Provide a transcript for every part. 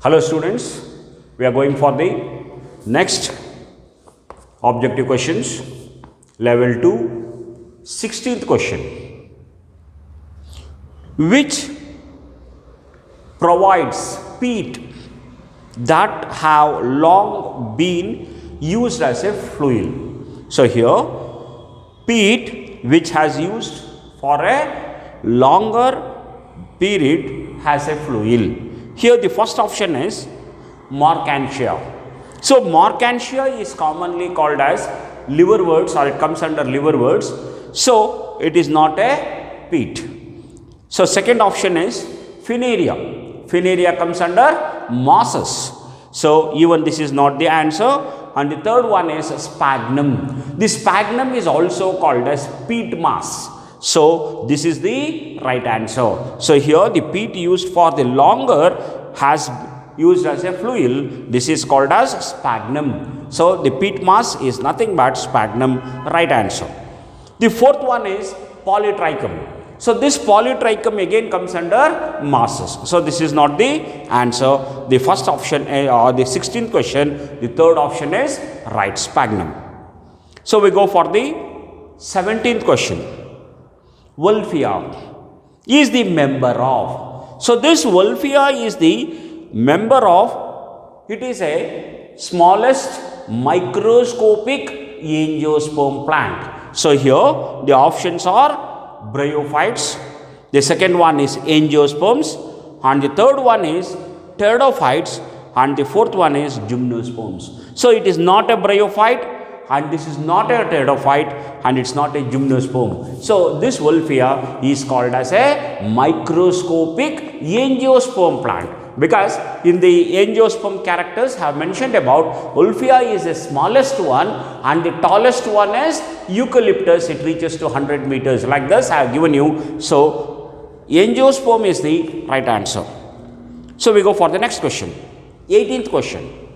Hello students, we are going for the next objective questions, level 2, 16th question. Which provides peat that have long been used as a fuel? So here peat which has used for a longer period has a fuel. Here the first option is Markantia. So Markantia is commonly called as liverworts, or it comes under liverworts. So it is not a peat. So second option is Funaria. Funaria comes under mosses. So even this is not the answer. And the third one is Sphagnum. The Sphagnum is also called as peat moss. So this is the right answer. So here the peat used for the longer has used as a fuel. This is called as sphagnum. So the peat mass is nothing but sphagnum. Right answer. The fourth one is Polytrichum. So this Polytrichum again comes under mosses. So this is not the answer. The first option or the 16th question, the third option is right, sphagnum. So we go for the 17th question. Wolffia is the member of. So this Wolffia is the member of, it is a smallest microscopic angiosperm plant. So here the options are bryophytes, the second one is angiosperms, and the third one is pteridophytes, and the fourth one is gymnosperms. So it is not a bryophyte, and this is not a pteridophyte, and it's not a gymnosperm. So this Wolffia is called as a microscopic angiosperm plant, because in the angiosperm characters have mentioned about Wolffia is the smallest one and the tallest one is eucalyptus. It reaches to 100 meters. Like this I have given you. So angiosperm is the right answer. So we go for the next question. 18th question.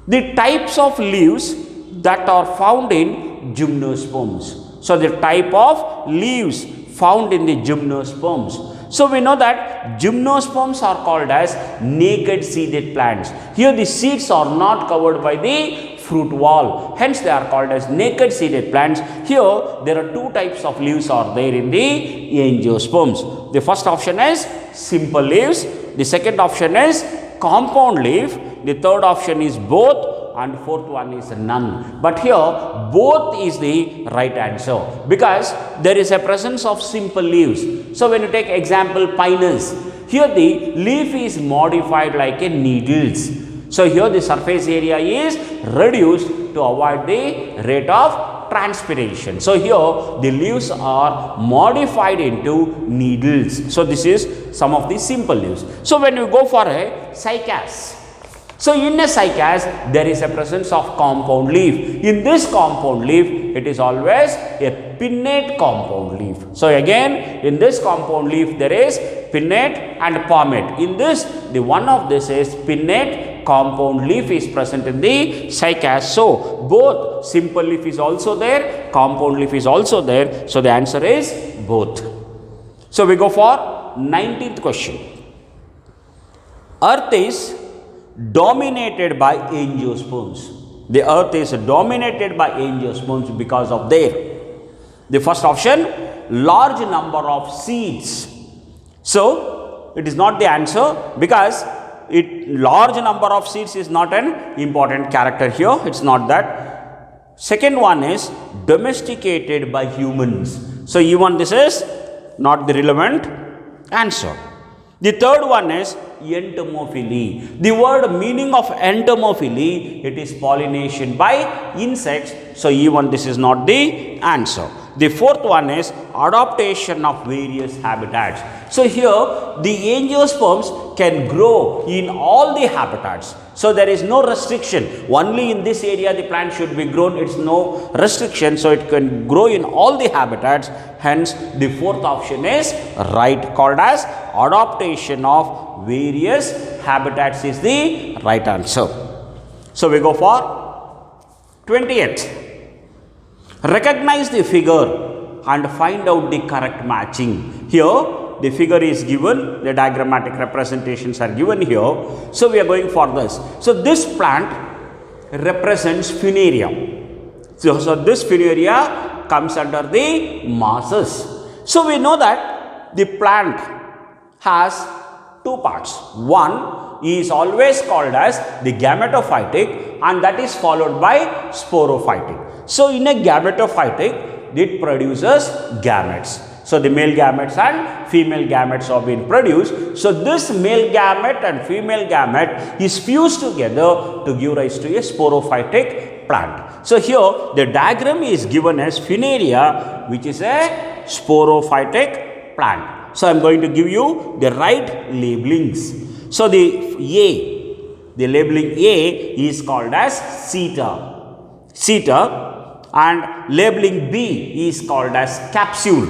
The types of leaves that are found in gymnosperms. So the type of leaves found in the gymnosperms. So we know that gymnosperms are called as naked seeded plants. Here the seeds are not covered by the fruit wall. Hence they are called as naked seeded plants. Here there are two types of leaves are there in the angiosperms. The first option is simple leaves. The second option is compound leaf. The third option is both, and fourth one is none. But here both is the right answer, because there is a presence of simple leaves. So when you take example pinus, here the leaf is modified like a needles. So here the surface area is reduced to avoid the rate of transpiration. So here the leaves are modified into needles. So this is some of the simple leaves. So when you go for a cycas, so in a cycas there is a presence of compound leaf. In this compound leaf it is always a pinnate compound leaf. So again in this compound leaf there is pinnate and palmate. In this the one of this is pinnate compound leaf is present in the cycas. So both simple leaf is also there, compound leaf is also there. So the answer is both. So we go for 19th question. Earth is dominated by angiosperms. The earth is dominated by angiosperms because of the first option, large number of seeds. So it is not the answer, because large number of seeds is not an important character here. It's not that. Second one is domesticated by humans. So even this is not the relevant answer. The third one is Entomophily. The word meaning of entomophily, it is pollination by insects. So even this is not the answer. The fourth one is adaptation of various habitats. So here the angiosperms can grow in all the habitats. So there is no restriction. Only in this area the plant should be grown. It's no restriction. So it can grow in all the habitats. Hence the fourth option is right, called as adaptation of various habitats is the right answer. So we go for 20th. Recognize the figure and find out the correct matching. Here the figure is given, the diagrammatic representations are given here. So we are going for this. So this plant represents funaria. So this funaria comes under the masses. So we know that the plant has two parts. One is always called as the gametophytic, and that is followed by sporophytic. So in a gametophytic, it produces gametes. So the male gametes and female gametes are being produced. So this male gamete and female gamete is fused together to give rise to a sporophytic plant. So here the diagram is given as funaria, which is a sporophytic plant. So I am going to give you the right labelings. So the labeling A is called as seta, and labeling B is called as capsule,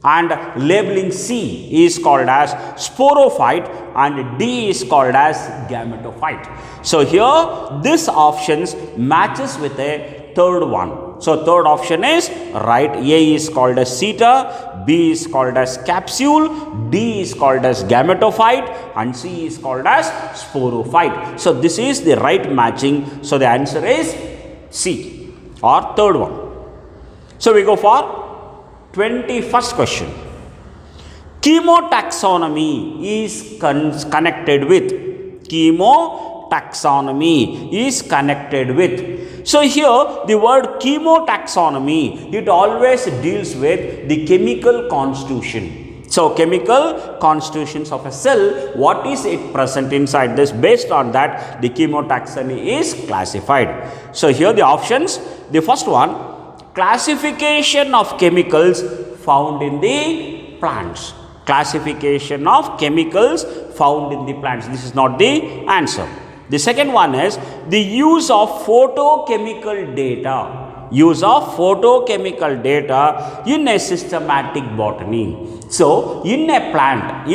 and labeling C is called as sporophyte, and D is called as gametophyte. So here this options matches with a third one. So third option is right. A is called as seta, B is called as capsule, D is called as gametophyte, and C is called as sporophyte. So this is the right matching. So the answer is C, or third one. So we go for 21st question. Chemotaxonomy is connected with. Chemotaxonomy is connected with. So here the word chemotaxonomy, it always deals with the chemical constitution. So chemical constitutions of a cell, what is it present inside this? Based on that, the chemotaxonomy is classified. So here the options, the first one, classification of chemicals found in the plants. Classification of chemicals found in the plants. This is not the answer. The second one is the use of photochemical data. Use of photochemical data in a systematic botany. So in a plant,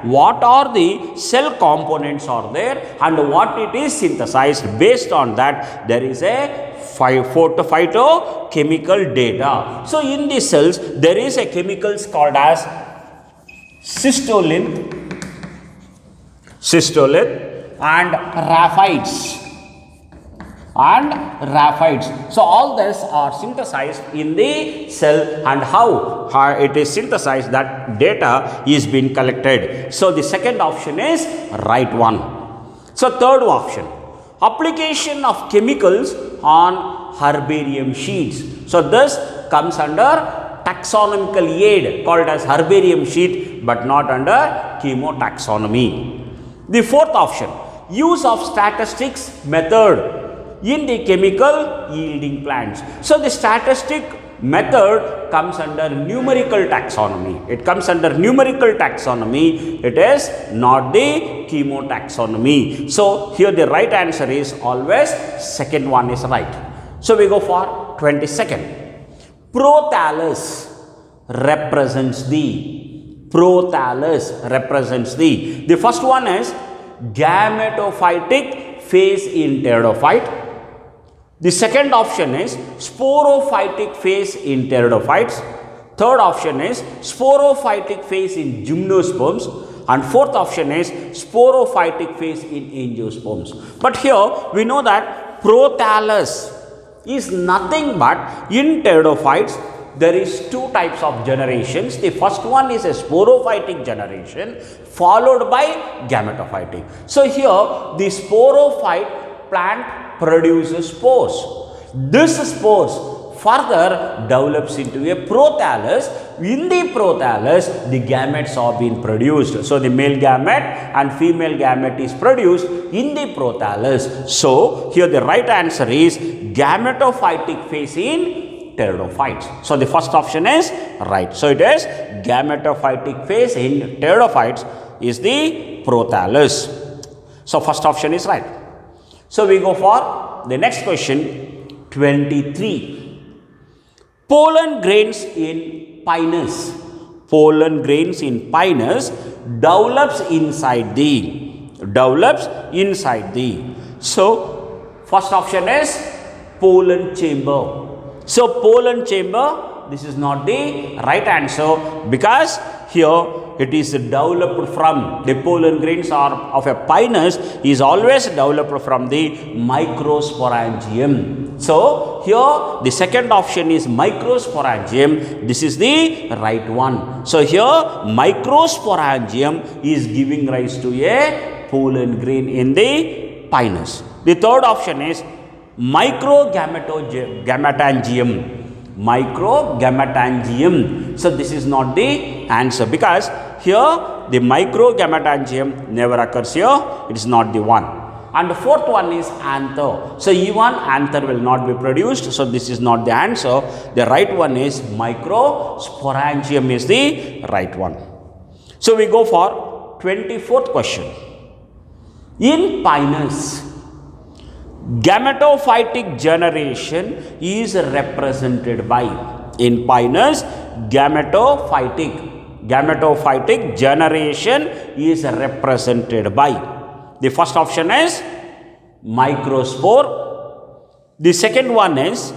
what are the cell components are there and what it is synthesized? Based on that, there is a phytochemical data. So in the cells, there is a chemicals called as cystolin and raphides. So all this are synthesized in the cell, and how it is synthesized, that data is being collected. So the second option is right one. So third option, application of chemicals on herbarium sheets. So this comes under taxonomical aid called as herbarium sheet, but not under chemotaxonomy. The fourth option, use of statistics method in the chemical yielding plants. So the statistic method comes under numerical taxonomy. It comes under numerical taxonomy. It is not the chemotaxonomy. So here the right answer is always second one is right. So we go for 22nd. Prothallus represents the. The first one is gametophytic phase in pteridophyte. The second option is sporophytic phase in pteridophytes. Third option is sporophytic phase in gymnosperms. And fourth option is sporophytic phase in angiosperms. But here we know that prothallus is nothing but in pteridophytes there is two types of generations. The first one is a sporophytic generation followed by gametophytic. So here the sporophyte plant produces spores. This spores further develops into a prothallus. In the prothallus, the gametes are being produced. So the male gamete and female gamete is produced in the prothallus. So here the right answer is gametophytic phase in pteridophytes. So the first option is right. So it is gametophytic phase in pteridophytes is the prothallus. So first option is right. So we go for the next question, 23. Pollen grains in pinus. Pollen grains in pinus develops inside the. So first option is pollen chamber. So pollen chamber, this is not the right answer because here it is developed from the pollen grains or of a pinus is always developed from the microsporangium. So here the second option is microsporangium. This is the right one. So here microsporangium is giving rise to a pollen grain in the pinus. The third option is microgametangium. Microgametangium. So this is not the answer, because here the microgametangium never occurs here. It is not the one. And the fourth one is anther. So even anther will not be produced. So this is not the answer. The right one is microsporangium is the right one. So we go for 24th question. In pinus, gametophytic generation is represented by, in pinus, gametophytic generation is represented by. The first option is microspore. The second one is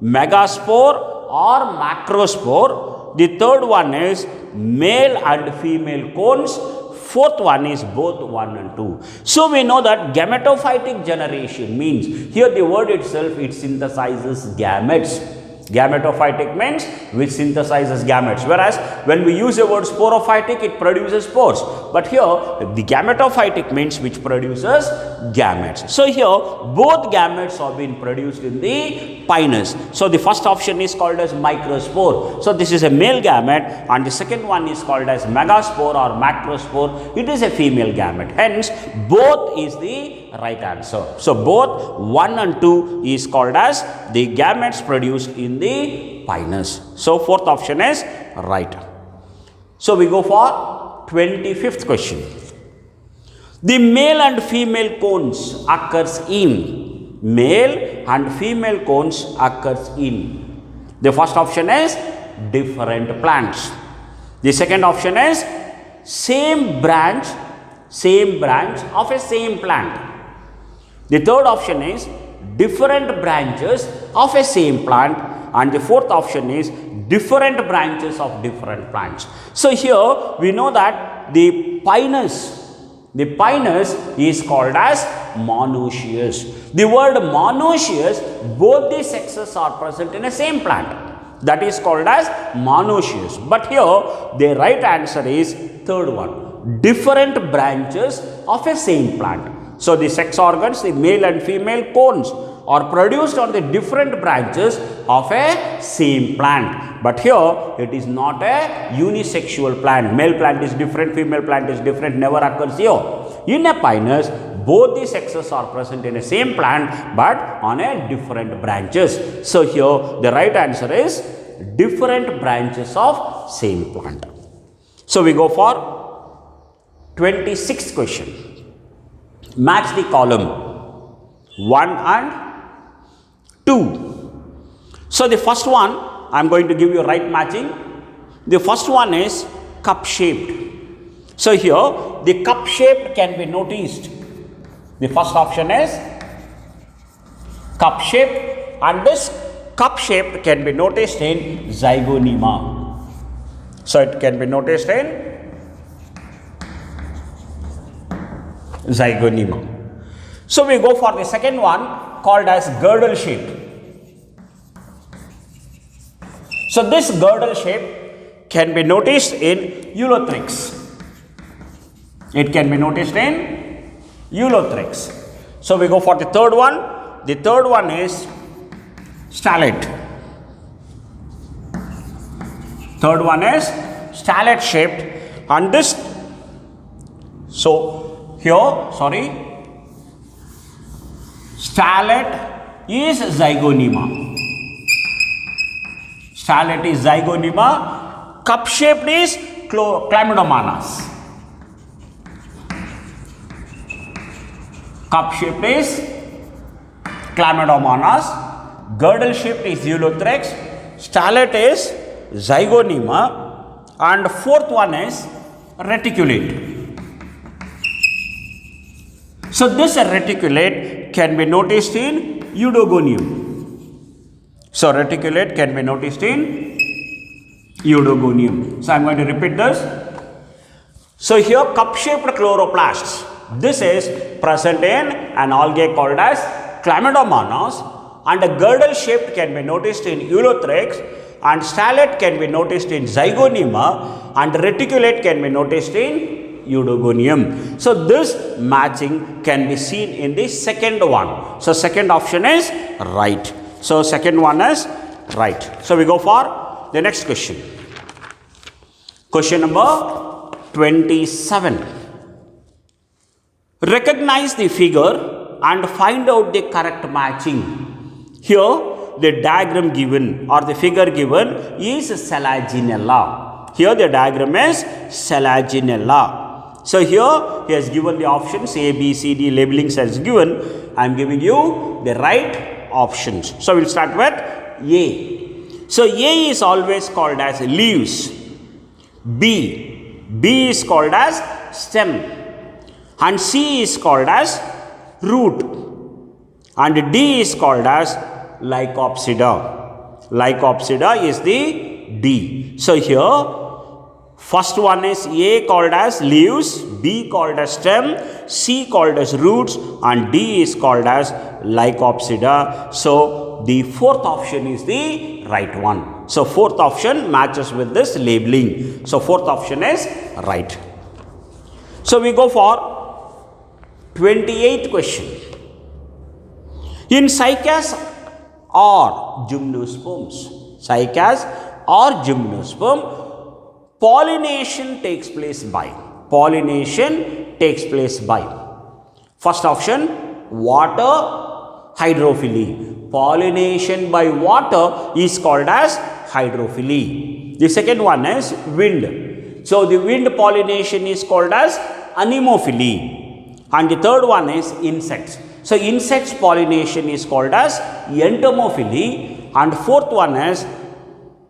megaspore or macrospore. The third one is male and female cones. Fourth one is both 1 and 2. So we know that gametophytic generation means, here the word itself, it synthesizes gametes. Gametophytic means which synthesizes gametes, whereas when we use the word sporophytic, it produces spores. But here the gametophytic means which produces gametes. So here both gametes are being produced in the pinus. So the first option is called as microspore. So this is a male gamete, and the second one is called as megaspore or macrospore. It is a female gamete. Hence both is the right answer. So both 1 and 2 is called as the gametes produced in the pinus. So fourth option is right. So we go for 25th question. The male and female cones occurs in. Male and female cones occurs in. The first option is different plants. The second option is same branch of a same plant. The third option is different branches of a same plant, and the fourth option is different branches of different plants. So here we know that the pinus is called as monoecious. The word monoecious, both the sexes are present in a same plant. That is called as monoecious. But here the right answer is third one, different branches of a same plant. So the sex organs, the male and female cones, are produced on the different branches of a same plant. But here it is not a unisexual plant. Male plant is different, female plant is different, never occurs here. In a pinus, both the sexes are present in a same plant but on a different branches. So here the right answer is different branches of same plant. So we go for 26th question. Match the column 1 and 2. So the first one, I am going to give you right matching. The first one is cup shaped. So here the cup shaped can be noticed. The first option is cup shaped, and this cup shaped can be noticed in zygonyma. So it can be noticed in zygonyma. So we go for the second one called as girdle shape. So this girdle shape can be noticed in Ulothrix. It can be noticed in Ulothrix. So we go for the third one. The third one is stellate. Third one is stellate shaped, and this, so here, stellate is zygonyma. Stellate is zygonyma. Cup shaped is chlamydomonas. Cup shaped is chlamydomonas. Girdle shaped is Ulothrix. Stellate is zygonyma. And fourth one is reticulate. So this reticulate can be noticed in Eudogonium. So reticulate can be noticed in Eudogonium. So I am going to repeat this. So here cup-shaped chloroplasts. This is present in an algae called as Chlamydomonas, and a girdle shaped can be noticed in Ulothrix, and stellate can be noticed in Zygonema, and reticulate can be noticed in Eudogonium. So this matching can be seen in the second one. So second option is right. So second one is right. So we go for the next question. Question number 27. Recognize the figure and find out the correct matching. Here the diagram given or the figure given is Selaginella. Here the diagram is Selaginella. So here he has given the options A, B, C, D labelings as given. I am giving you the right options. So we will start with A. So A is always called as leaves. B is called as stem, and C is called as root, and D is called as Lycopsida. Lycopsida is the D. So here first one is A called as leaves, B called as stem, C called as roots, and D is called as Lycopsida. So the fourth option is the right one. So fourth option matches with this labeling. So fourth option is right. So we go for 28th question. In cycas or gymnosperms, pollination takes place by. First option, water, hydrophily. Pollination by water is called as hydrophily. The second one is wind. So the wind pollination is called as anemophily. And the third one is insects. So insects pollination is called as entomophily. And fourth one is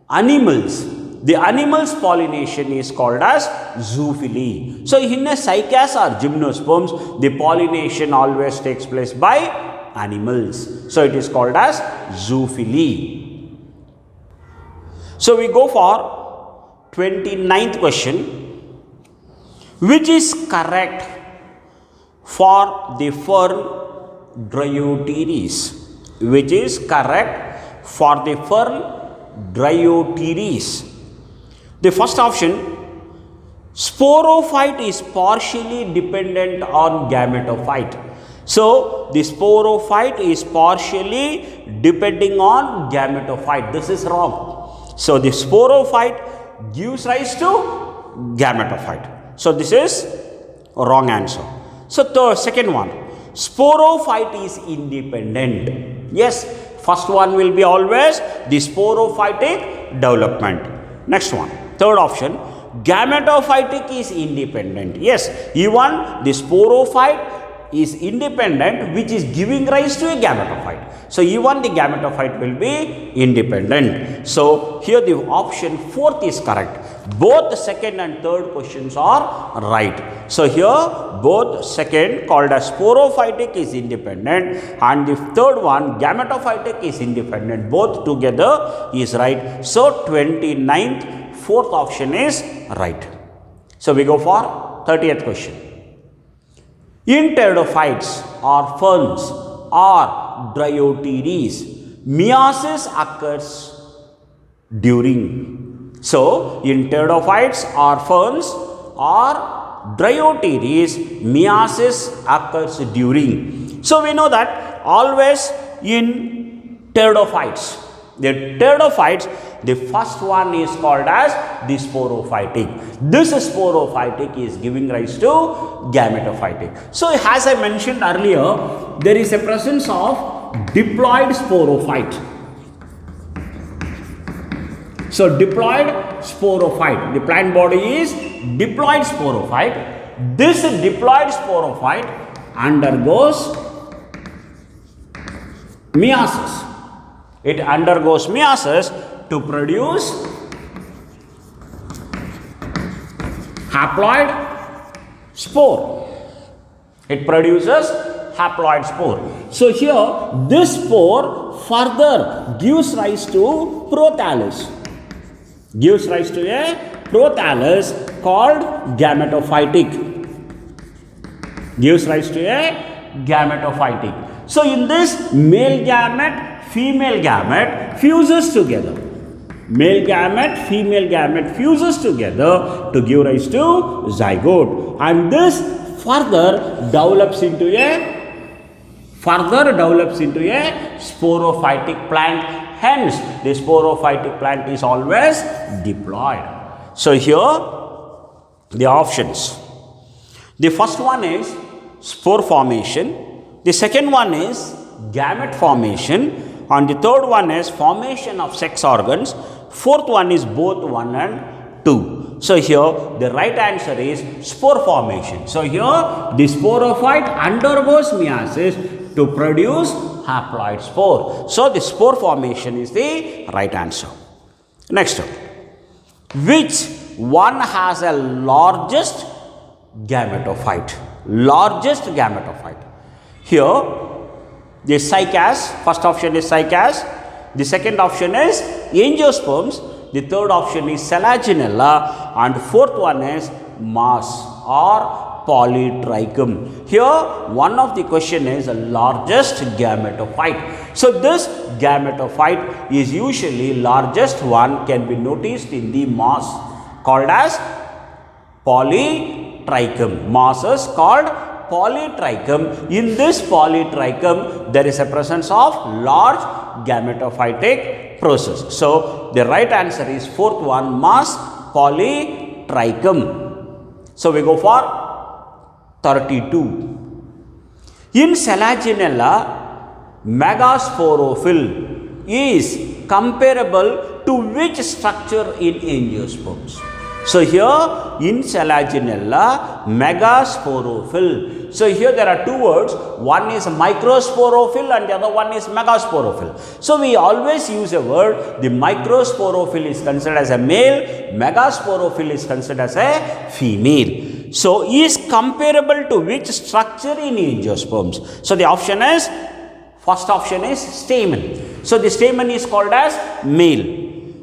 animals. The animals pollination is called as zoophily. So in a cycas or gymnosperms, the pollination always takes place by animals. So it is called as zoophily. So we go for 29th question. Which is correct for the fern Dryoteres? Which is correct for the fern Dryoteres? The first option, sporophyte is partially dependent on gametophyte. So the sporophyte is partially depending on gametophyte. This is wrong. So the sporophyte gives rise to gametophyte. So this is a wrong answer. So the second one, sporophyte is independent. Yes, first one will be always the sporophytic development. Next one, third option, gametophytic is independent. Yes, even the sporophyte is independent, which is giving rise to a gametophyte. So even the gametophyte will be independent. So here the option fourth is correct. Both the second and third questions are right. So here both second called as sporophytic is independent and the third one gametophytic is independent. Both together is right. So 29th fourth option is right. So we go for 30th question. In pteridophytes or ferns or Dryoteres, meiosis occurs during. So in pteridophytes or ferns or Dryoteres, meiosis occurs during. So we know that always in pteridophytes, the first one is called as the sporophytic. This sporophytic is giving rise to gametophytic. So as I mentioned earlier, there is a presence of diploid sporophyte. So diploid sporophyte, the plant body is diploid sporophyte. This diploid sporophyte undergoes meiosis. It undergoes meiosis to produce haploid spore. It produces haploid spore. So here this spore further gives rise to prothallus. gives rise to a prothallus called gametophytic. Gives rise to a gametophytic. So in this, male gamete, female gamete fuses together. Male gamete, female gamete fuses together to give rise to zygote, and this further develops into a sporophytic plant. Hence, the sporophytic plant is always diploid. So here the options. The first one is spore formation. The second one is gamete formation, and the third one is formation of sex organs. Fourth one is both 1 and 2. So here the right answer is spore formation. So here the sporophyte undergoes meiosis to produce haploid spore. So the spore formation is the right answer. Next one. Which one has a largest gametophyte? Largest gametophyte. Here the cycas, first option is cycas, the second option is angiosperms, the third option is selaginella, and fourth one is mass or polytrichum. Here one of the question is the largest gametophyte. So this gametophyte is usually largest one can be noticed in the mass called as polytrichum. Mass is called polytrichum. In this polytrichum there is a presence of large gametophytic process. So the right answer is fourth one, mass polytrichum. So we go for 32. In selaginella, megasporophyll is comparable to which structure in angiosperms? So here in selaginella, megasporophyll. So here there are two words, one is microsporophyll and the other one is megasporophyll. So we always use a word, the microsporophyll is considered as a male, megasporophyll is considered as a female. So is comparable to which structure in angiosperms? So the option is, first option is stamen. So the stamen is called as male,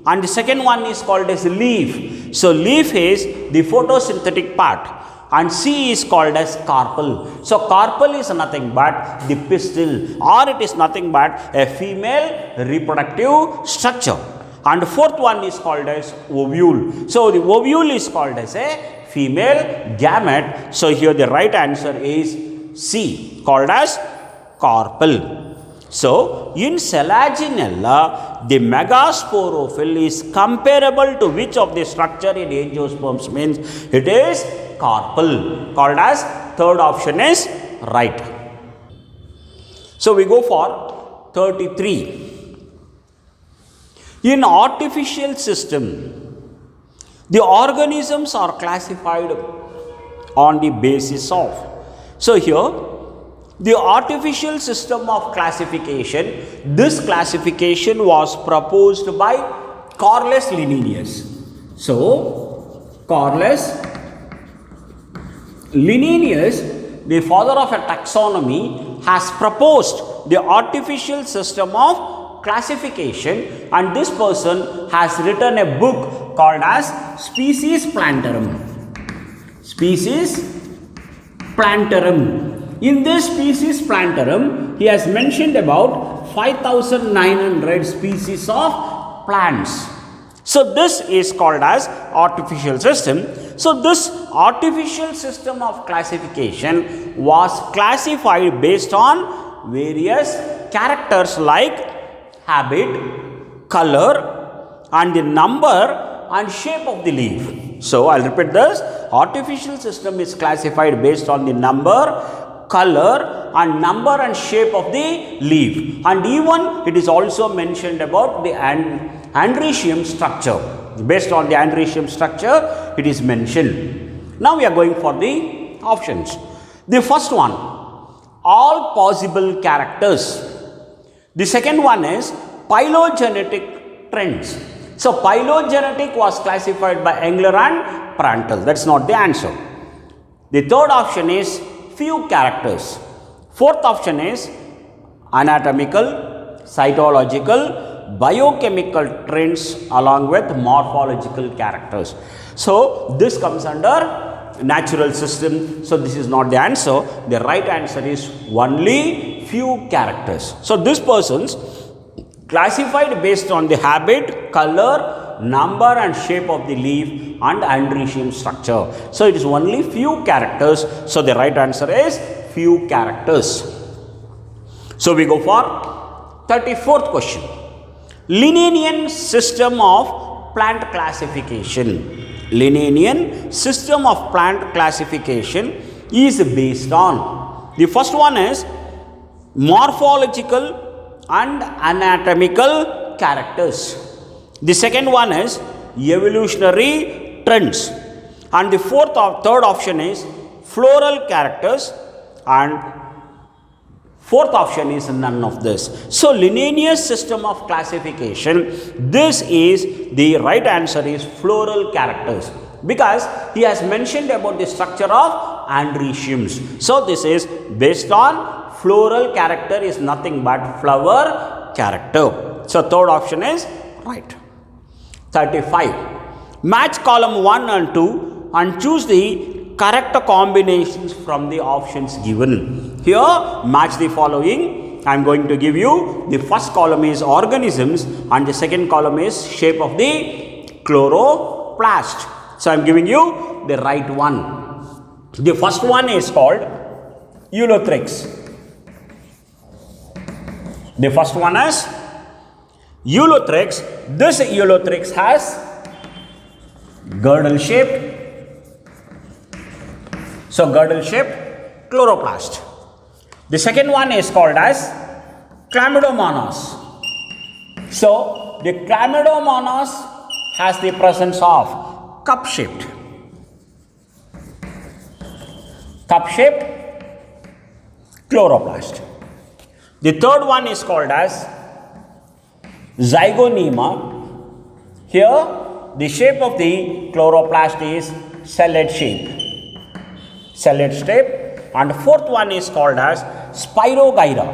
and the second one is called as leaf. So leaf is the photosynthetic part, and C is called as carpel. So carpel is nothing but the pistil, or it is nothing but a female reproductive structure. And fourth one is called as ovule. So the ovule is called as a female gamete. So here the right answer is C, called as carpel. So in selaginella, the megasporophyll is comparable to which of the structure in angiosperms? Means it is carpel, called as third option is right. So we go for 33. In artificial system, the organisms are classified on the basis of. So here the artificial system of classification, this classification was proposed by Carolus Linnaeus. So Carolus Linnaeus, the father of a taxonomy, has proposed the artificial system of classification, and this person has written a book called as Species Plantarum. Species Plantarum. In this Species Plantarum, he has mentioned about 5,900 species of plants. So this is called as artificial system. So this artificial system of classification was classified based on various characters like habit, color, and the number and shape of the leaf. So I'll repeat this. Artificial system is classified based on the number, color, and number and shape of the leaf, and even it is also mentioned about the androecium structure. Based on the androecium structure it is mentioned. Now we are going for the options. The first one, all possible characters. The second one is phylogenetic trends. So phylogenetic was classified by Engler and Prantl. That's not the answer. The third option is few characters. Fourth option is anatomical, cytological, biochemical trends along with morphological characters. So this comes under natural system. So this is not the answer. The right answer is only few characters. So this person's classified based on the habit, color, number and shape of the leaf and androecium structure. So it is only few characters. So the right answer is few characters. So we go for 34th question. Linnaean system of plant classification. Linnaean system of plant classification is based on, the first one is morphological and anatomical characters. The second one is evolutionary trends, and the third option is floral characters, and fourth option is none of this. So Linnaean system of classification, this is the right answer is floral characters, because he has mentioned about the structure of androeciums. So this is based on floral character, is nothing but flower character. So third option is right. 35. Match column 1 and 2 and choose the correct combinations from the options given. Here match the following. I am going to give you, the first column is organisms and the second column is shape of the chloroplast. So I am giving you the right one. The first one is called Ulothrix. The first one is Ulothrix. This Ulothrix has girdle shape. So girdle shaped chloroplast. The second one is called as Chlamydomonas. So the Chlamydomonas has the presence of cup shaped chloroplast. The third one is called as Zygonema. Here the shape of the chloroplast is cellate shape. And fourth one is called as Spirogyra.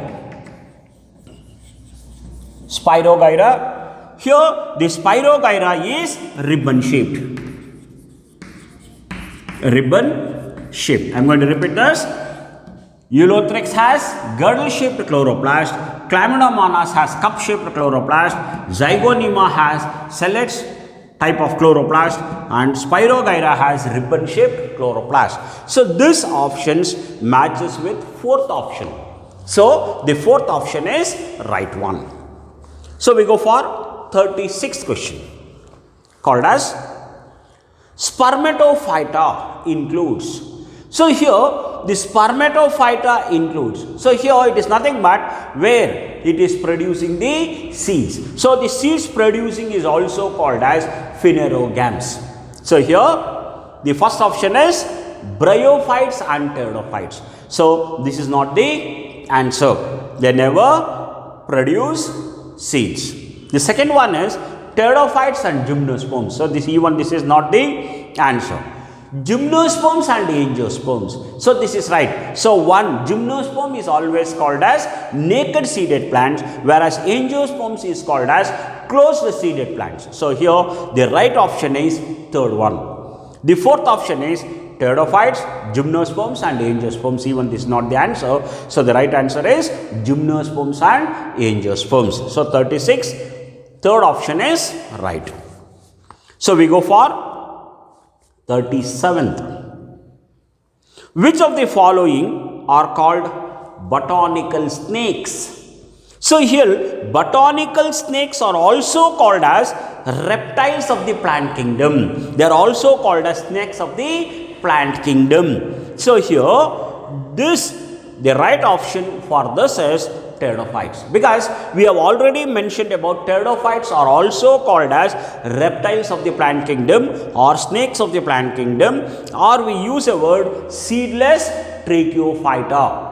Here the Spirogyra is ribbon shaped. I am going to repeat this. Ulothrix has girdle shaped chloroplast, Chlamydomonas has cup shaped chloroplast, Zygonema has cellate type of chloroplast, and Spirogyra has ribbon shaped chloroplast. So this options matches with fourth option. So the fourth option is right one. So we go for 36th question, called as Spermatophyta includes. So here the Spermatophyta includes. So here it is nothing but where it is producing the seeds. So the seeds producing is also called as phanerogams. So here the first option is bryophytes and pteridophytes. So this is not the answer. They never produce seeds. The second one is pteridophytes and gymnosperms. So this is not the answer. Gymnosperms and angiosperms. So this is right. So one gymnosperm is always called as naked seeded plants, whereas angiosperms is called as closed seeded plants. So here the right option is third one. The fourth option is pteridophytes, gymnosperms and angiosperms. Even this is not the answer. So the right answer is gymnosperms and angiosperms. So 36, third option is right. So we go for 37th. Which of the following are called botanical snakes? So here botanical snakes are also called as reptiles of the plant kingdom. They are also called as snakes of the plant kingdom. So here the right option for this is pteridophytes, because we have already mentioned about pteridophytes are also called as reptiles of the plant kingdom or snakes of the plant kingdom, or we use a word seedless tracheophyta.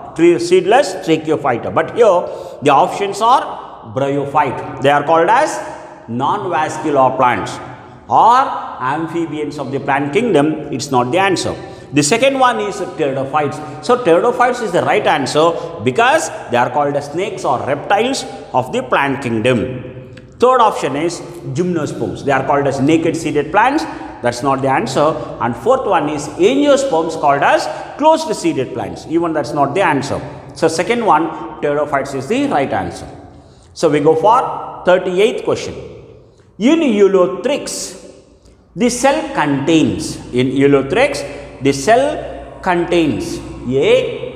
But here the options are bryophyte. They are called as non-vascular plants or amphibians of the plant kingdom. It's not the answer. The second one is pteridophytes. So pteridophytes is the right answer because they are called as snakes or reptiles of the plant kingdom. Third option is Gymnosperms. They are called as naked seeded plants. That's not the answer. And fourth one is Angiosperms, called as closed seeded plants. Even that's not the answer. So second one, Pterophytes, is the right answer. So we go for 38th question. In Eulothrix, the cell contains, the cell contains a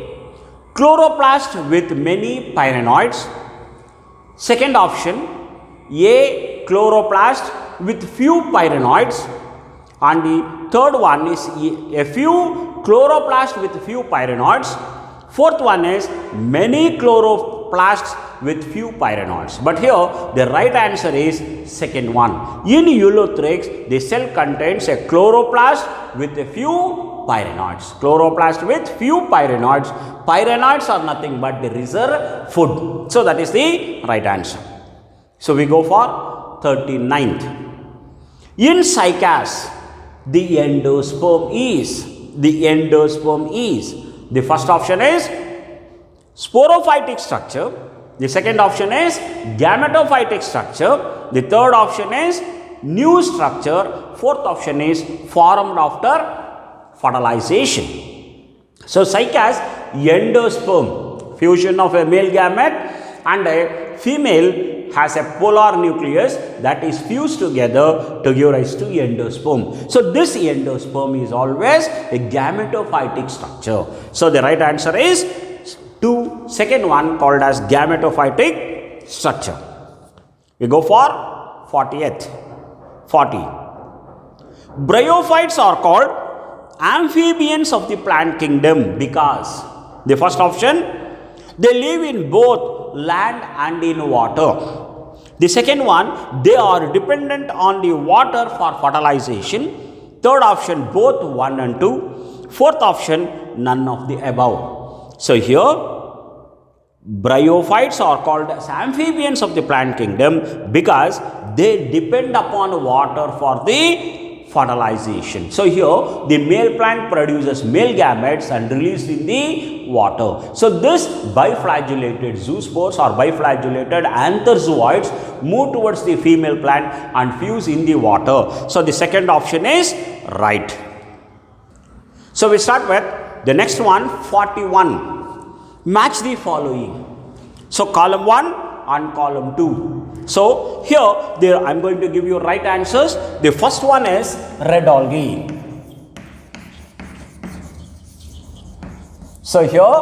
chloroplast with many pyrenoids. Second option, a chloroplast with few pyrenoids. And the third one is a few chloroplasts with few pyrenoids. Fourth one is many chloroplasts with few pyrenoids. But here the right answer is second one. In Eulothrix, the cell contains a chloroplast with a few pyrenoids. Chloroplast with few pyrenoids. Pyrenoids are nothing but the reserve food. So that is the right answer. So we go for 39th. In cycas, the endosperm is. The first option is sporophytic structure. The second option is gametophytic structure. The third option is new structure. Fourth option is formed after fertilization. So cycas, endosperm, fusion of a male gamete and a female, has a polar nucleus that is fused together to give rise to endosperm. So this endosperm is always a gametophytic structure. So the right answer is second one, called as gametophytic structure. We go for 40th. Bryophytes are called amphibians of the plant kingdom because the first option, they live in both land and in water. The second one, they are dependent on the water for fertilization. Third option, both 1 and 2. Fourth option, none of the above. So here, bryophytes are called as amphibians of the plant kingdom because they depend upon water for the fertilization. So here the male plant produces male gametes and released in the water. So this biflagellated zoospores or biflagellated antherzoids move towards the female plant and fuse in the water. So the second option is right. So we start with the next one, 41. Match the following. So column 1 and column 2. So here I am going to give you right answers. The first one is red algae. So here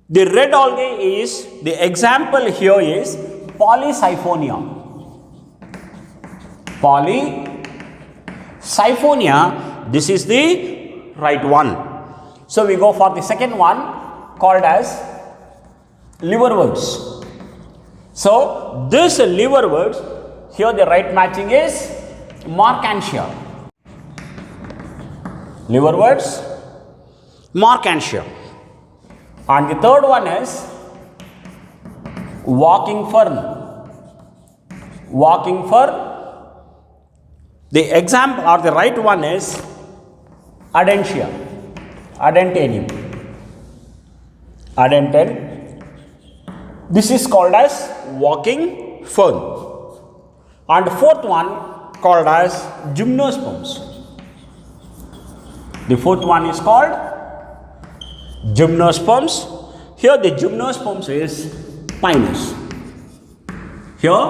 the red algae is, the example here is Polysiphonia. Polysiphonia, this is the right one. So we go for the second one, called as liverworts. So this liverworts, here the right matching is Markantia. Liverworts, Markantia. And the third one is walking fern. Walking fern. The example or the right one is Adentia. Adentanium. Adentan. This is called as walking fern. And fourth one called as Gymnosperms. The fourth one is called Gymnosperms. Here the Gymnosperms is Pinus. Here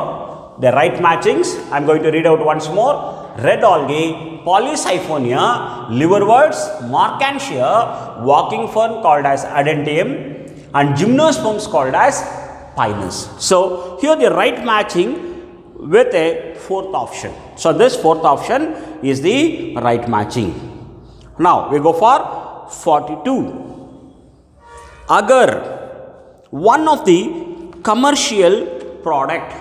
the right matchings, I am going to read out once more. Red algae, Polysiphonia, liverworts, Markantia, walking fern called as Adentium, and Gymnosperms called as Pinus. So here the right matching with a fourth option. So this fourth option is the right matching. Now we go for 42. Agar, one of the commercial product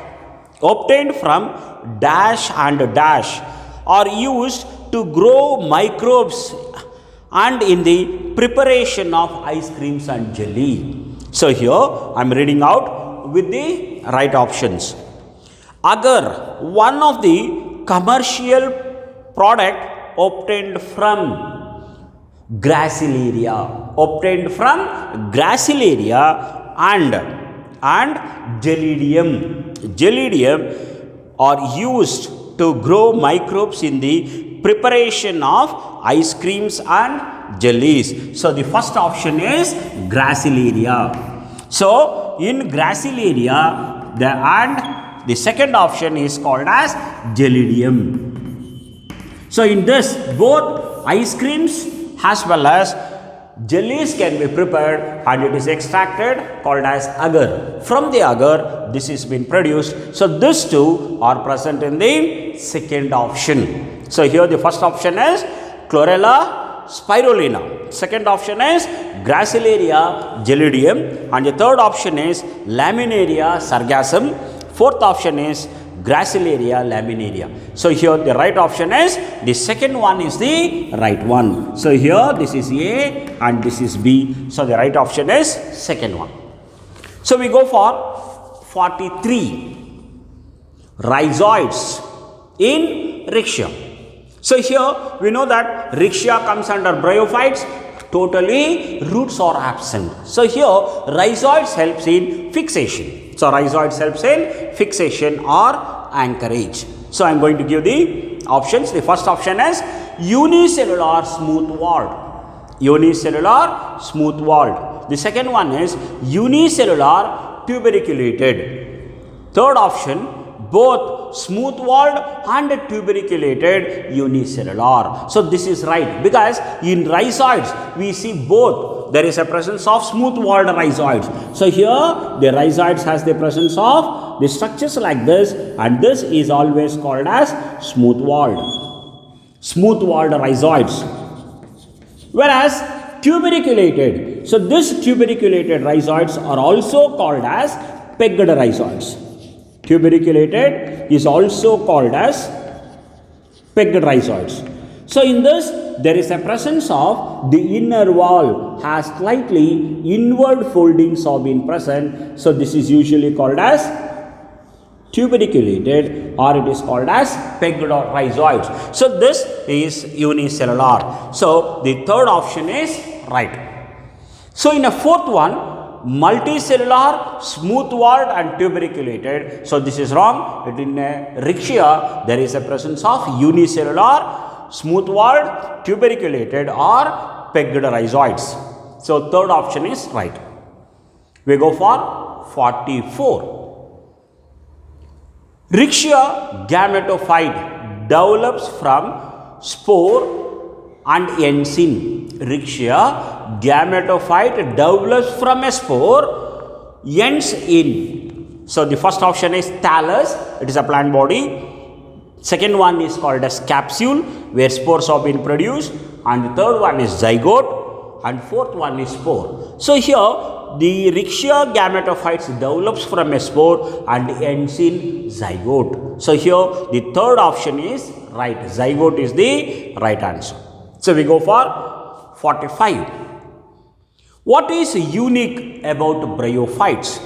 obtained from dash and dash are used to grow microbes and in the preparation of ice creams and jelly. So here I am reading out with the right options. Agar, one of the commercial product obtained from Gracilaria, and and Gelidium. Gelidium are used to grow microbes in the preparation of ice creams and jellies. So the first option is Gracilaria. So in Gracilaria, the second option is called as Gelidium. So in this, both ice creams as well as jellies can be prepared and it is extracted called as agar. From the agar, this is been produced. So these two are present in the second option. So here the first option is Chlorella spirulina. Second option is Gracilaria gelidium. And the third option is Laminaria sargassum. Fourth option is Gracilaria laminaria. So here the right option is, the second one is the right one. So here this is A and this is B. So the right option is second one. So we go for 43. Rhizoids in Rhixia. So here we know that Rhixia comes under bryophytes. Totally roots are absent. So here rhizoids helps in fixation. So rhizoids helps in fixation or anchorage. So I am going to give the options. The first option is unicellular smooth walled. Unicellular smooth walled. The second one is unicellular tuberculated. Third option, both smooth walled and tuberculated unicellular. So this is right, because in rhizoids we see both. There is a presence of smooth walled rhizoids. So here the rhizoids has the presence of the structures like this, and this is always called as smooth walled. Smooth walled rhizoids. Whereas tuberculated, so this tuberculated rhizoids are also called as pegged rhizoids. Tuberculated is also called as pegged rhizoids. So in this, there is a presence of the inner wall has slightly inward foldings have been present. So this is usually called as tuberculated, or it is called as pegged rhizoids. So this is unicellular. So the third option is right. So in a fourth one, multicellular, smooth walled and tuberculated. So this is wrong. In Rhixia, there is a presence of unicellular, smooth walled, tuberculated or pegged rhizoids. So third option is right. We go for 44. Rhixia gametophyte develops from spore and ensign. Rhixia gametophyte develops from a spore, ends in. So the first option is thallus, it is a plant body. Second one is called as capsule, where spores have been produced, and the third one is zygote, and fourth one is spore. So here the Rhixia gametophytes develops from a spore and ends in zygote. So here the third option is right. Zygote is the right answer. So we go for 45. What is unique about bryophytes?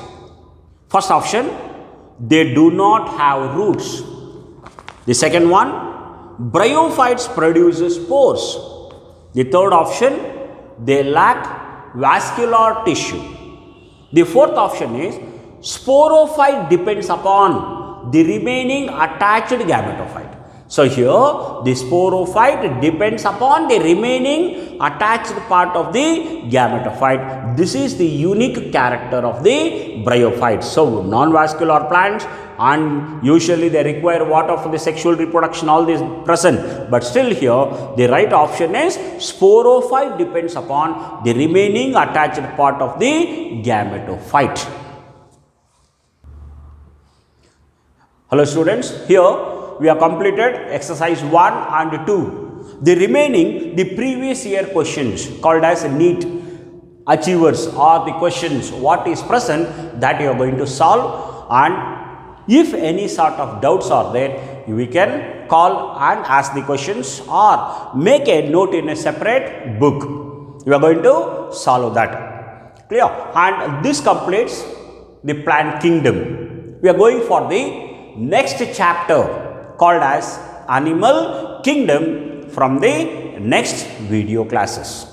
First option, they do not have roots. The second one, bryophytes produce spores. The third option, they lack vascular tissue. The fourth option is sporophyte depends upon the remaining attached gametophyte. So here the sporophyte depends upon the remaining attached part of the gametophyte. This is the unique character of the bryophytes. So non-vascular plants, and usually they require water for the sexual reproduction, all this present, but still here the right option is sporophyte depends upon the remaining attached part of the gametophyte. Hello students, here we have completed exercise 1 and 2. The remaining, the previous year questions called as NEET achievers, or the questions what is present, that you are going to solve, and if any sort of doubts are there, we can call and ask the questions or make a note in a separate book. We are going to solve that. Clear? And this completes the plant kingdom. We are going for the next chapter called as animal kingdom from the next video classes.